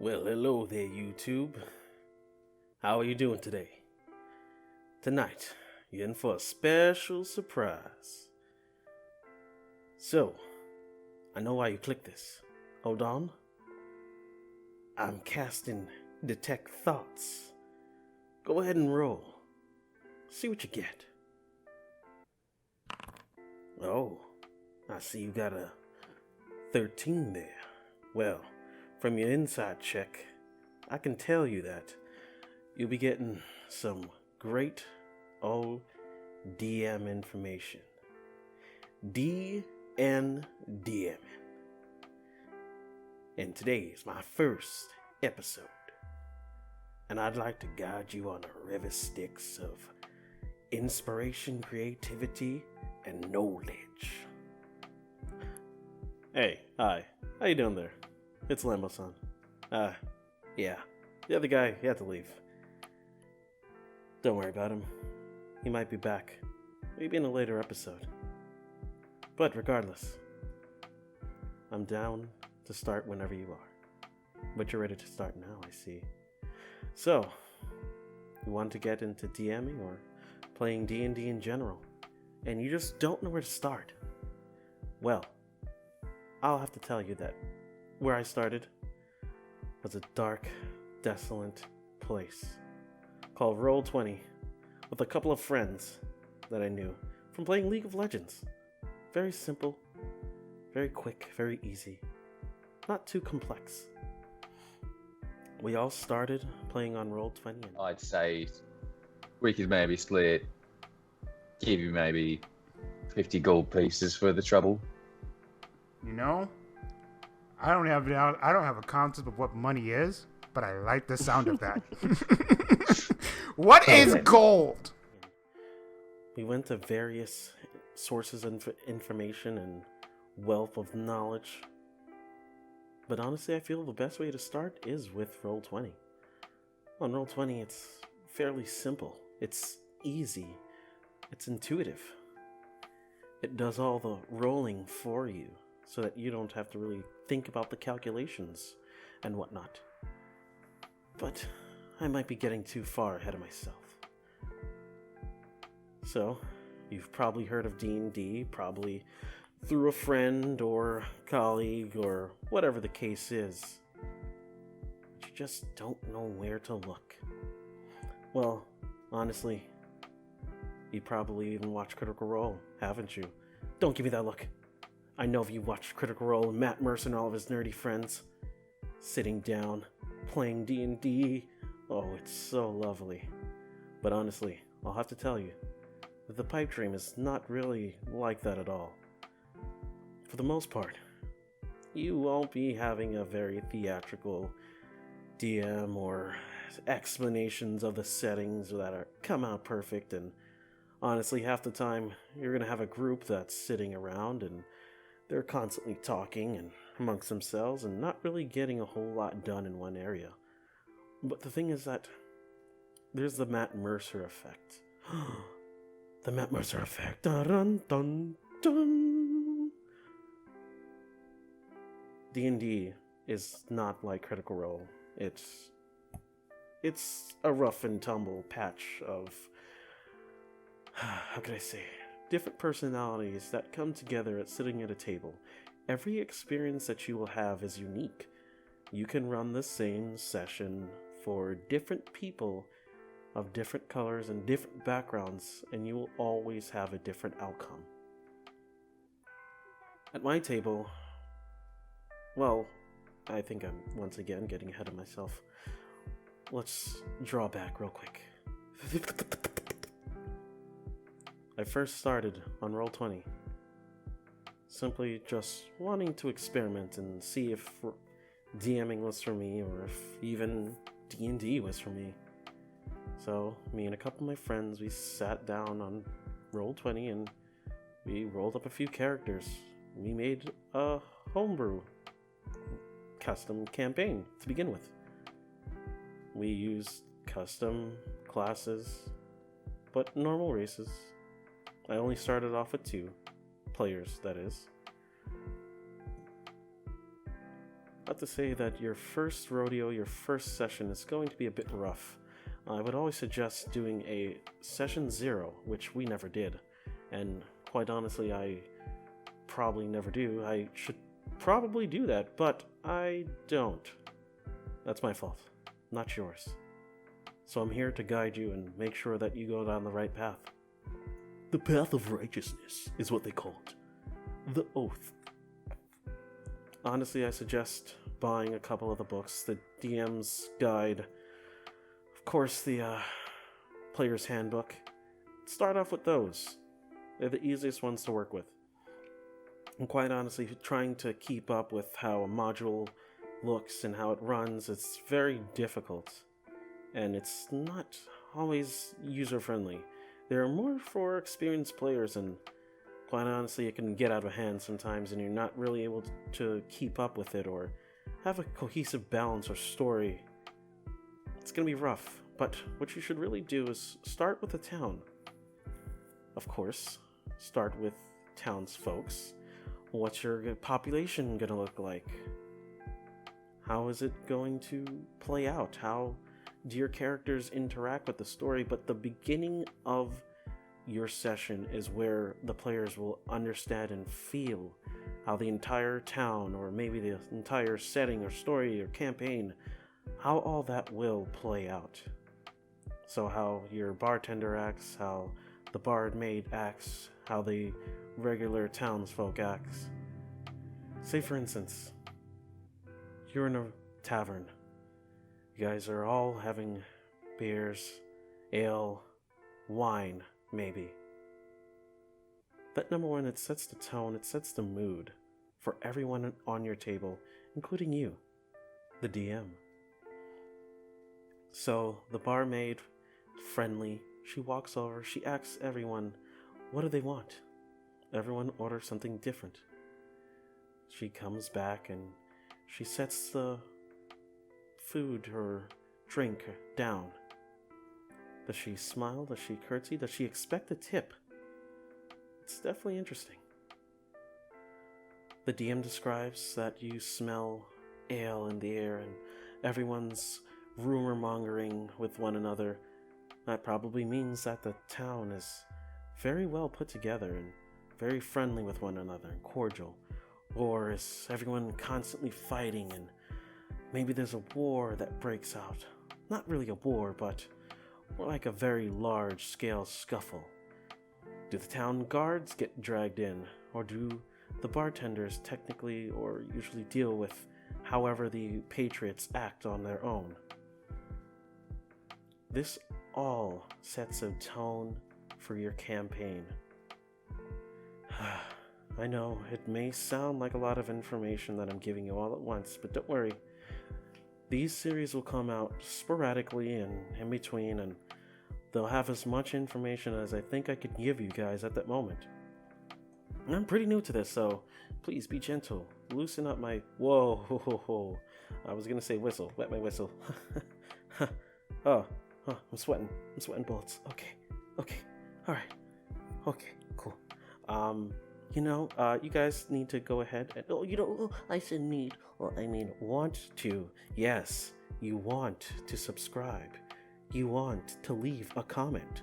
Well, hello there, YouTube. How are you doing today? Tonight, you're in for a special surprise. So, I know why you clicked this. Hold on. I'm casting Detect Thoughts. Go ahead and roll. See what you get. Oh, I see you got a 13 there. Well, from your inside check, I can tell you that you'll be getting some great old DM information. DnDming. And today is my first episode. And I'd like to guide you on a river Styx of inspiration, creativity, and knowledge. Hey, hi. How you doing there? It's Lambo-san. Yeah. The other guy, he had to leave. Don't worry about him. He might be back. Maybe in a later episode. But regardless, I'm down to start whenever you are. But you're ready to start now, I see. So, you want to get into DMing or playing D&D in general, and you just don't know where to start? Well, I'll have to tell you that where I started was a dark, desolate place called Roll20 with a couple of friends that I knew from playing League of Legends. Very simple, very quick, very easy, not too complex. We all started playing on Roll20. I'd say we could maybe split, give you maybe 50 gold pieces for the trouble. You know, I don't have a concept of what money is, but I like the sound of that. What is gold? We went to various sources of information and wealth of knowledge. But honestly, I feel the best way to start is with Roll20. On Roll20, it's fairly simple. It's easy. It's intuitive. It does all the rolling for you, so that you don't have to really think about the calculations and whatnot. But I might be getting too far ahead of myself. So, you've probably heard of D&D, probably through a friend or colleague or whatever the case is. But you just don't know where to look. Well, honestly, you probably even watched Critical Role, haven't you? Don't give me that look. I know if you watched Critical Role and Matt Mercer and all of his nerdy friends sitting down, playing D&D. Oh, it's so lovely. But honestly, I'll have to tell you that the pipe dream is not really like that at all. For the most part, you won't be having a very theatrical DM or explanations of the settings that come out perfect, and honestly, half the time, you're going to have a group that's sitting around and they're constantly talking and amongst themselves and not really getting a whole lot done in one area. But the thing is that there's the Matt Mercer effect. The Matt Mercer effect. Dun, dun, dun. D&D is not like Critical Role. It's a rough and tumble patch of, how can I say, different personalities that come together at sitting at a table. Every experience that you will have is unique. You can run the same session for different people of different colors and different backgrounds, and you will always have a different outcome. At my table, well, I think I'm once again getting ahead of myself. Let's draw back real quick. I first started on Roll20, simply just wanting to experiment and see if DMing was for me or if even D&D was for me. So, me and a couple of my friends, we sat down on Roll20 and we rolled up a few characters. We made a homebrew custom campaign to begin with. We used custom classes, but normal races. I only started off with 2 players, that is. have to say that your first rodeo, your first session is going to be a bit rough. I would always suggest doing a session 0, which we never did. And quite honestly, I probably never do. I should probably do that, but I don't. That's my fault, not yours. So I'm here to guide you and make sure that you go down the right path. The path of righteousness is what they call it. The Oath. Honestly, I suggest buying a couple of the books. The DM's Guide, of course, the Player's Handbook. Start off with those. They're the easiest ones to work with. And quite honestly, trying to keep up with how a module looks and how it runs, it's very difficult. And it's not always user-friendly. They're more for experienced players, and quite honestly, it can get out of hand sometimes, and you're not really able to keep up with it or have a cohesive balance or story. It's going to be rough, but what you should really do is start with the town. Of course, start with townsfolks. What's your population going to look like? How is it going to play out? How do your characters interact with the story? But the beginning of your session is where the players will understand and feel how the entire town, or maybe the entire setting or story or campaign, how all that will play out. So how your bartender acts, how the bard maid acts, how the regular townsfolk acts. Say for instance, you're in a tavern. You guys are all having beers, ale, wine, maybe. But number one, it sets the tone, it sets the mood for everyone on your table, including you, the DM. So the barmaid, friendly, she walks over, she asks everyone, what do they want? Everyone orders something different. She comes back and she sets the food or drink down. Does she smile? Does she curtsy? Does she expect a tip? It's definitely interesting. The DM describes that you smell ale in the air and everyone's rumor mongering with one another. That probably means that the town is very well put together and very friendly with one another and cordial. Or is everyone constantly fighting and maybe there's a war that breaks out? Not really a war, but more like a very large-scale scuffle. Do the town guards get dragged in, or do the bartenders technically or usually deal with however the patriots act on their own? This all sets a tone for your campaign. I know, it may sound like a lot of information that I'm giving you all at once, but don't worry. These series will come out sporadically and in between, and they'll have as much information as I think I could give you guys at that moment. I'm pretty new to this, so please be gentle. Loosen up my... Whoa. I was gonna say whistle. Wet my whistle. Oh, I'm sweating. I'm sweating bullets. Okay. Alright. Okay, cool. You guys need to go ahead and... I said need. Well, I mean want to. Yes, you want to subscribe. You want to leave a comment.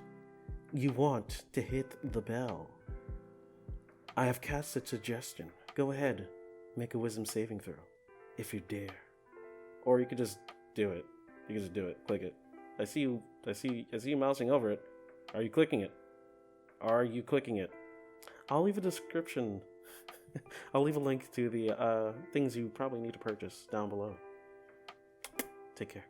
You want to hit the bell. I have cast a suggestion. Go ahead, make a wisdom saving throw, if you dare. Or you could just do it. You can just do it. Click it. I see you mousing over it. Are you clicking it? Are you clicking it? I'll leave a description. I'll leave a link to the things you probably need to purchase down below. Take care.